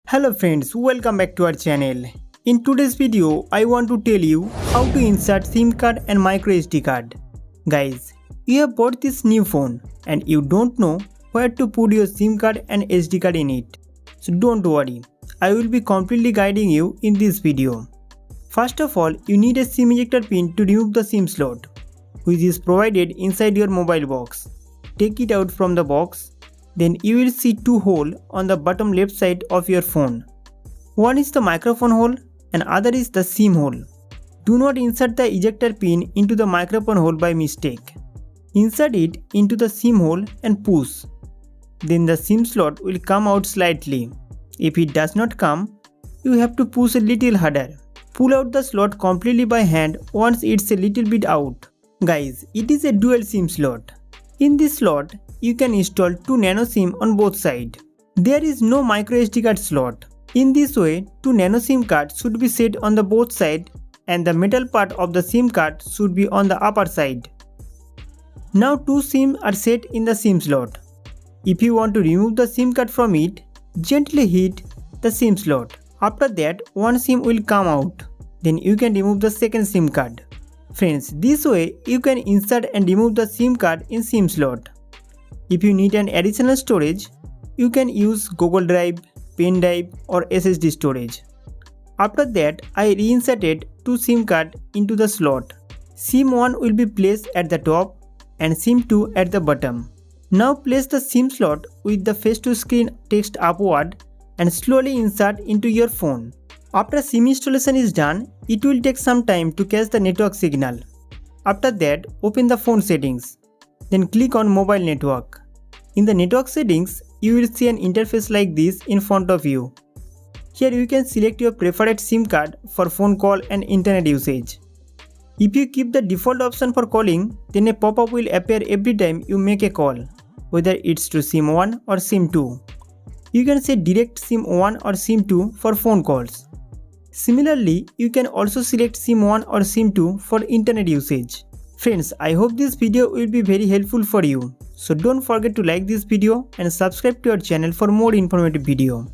Hello friends, welcome back to our channel. In today's video, I want to tell you how to insert SIM card and microSD card. Guys, you have bought this new phone and you don't know where to put your SIM card and SD card in it. So don't worry, I will be completely guiding you in this video. First of all, you need a SIM ejector pin to remove the SIM slot, which is provided inside your mobile box. Take it out from the box. Then you will see two holes on the bottom left side of your phone. One is the microphone hole and other is the SIM hole. Do not insert the ejector pin into the microphone hole by mistake. Insert it into the SIM hole and push. Then the SIM slot will come out slightly. If it does not come, you have to push a little harder. Pull out the slot completely by hand once it's a little bit out. Guys, it is a dual SIM slot. In this slot, you can install two nano SIM on both sides. There is no microSD card slot. In this way, two nano SIM cards should be set on the both sides and the metal part of the SIM card should be on the upper side. Now two SIM are set in the SIM slot. If you want to remove the SIM card from it, gently hit the SIM slot. After that, one SIM will come out. Then you can remove the second SIM card. Friends, this way you can insert and remove the SIM card in SIM slot. If you need an additional storage, you can use Google Drive, pen drive or SSD storage. After that, I reinserted two SIM cards into the slot. SIM 1 will be placed at the top and SIM 2 at the bottom. Now place the SIM slot with the face to screen text upward and slowly insert into your phone. After SIM installation is done, it will take some time to catch the network signal. After that, open the phone settings. Then click on mobile network. In the network settings, you will see an interface like this in front of you. Here you can select your preferred SIM card for phone call and internet usage. If you keep the default option for calling, then a pop-up will appear every time you make a call, whether it's to SIM 1 or SIM 2. You can set direct SIM 1 or SIM 2 for phone calls. Similarly, you can also select SIM 1 or SIM 2 for internet usage. Friends, I hope this video will be very helpful for you. So don't forget to like this video and subscribe to our channel for more informative video.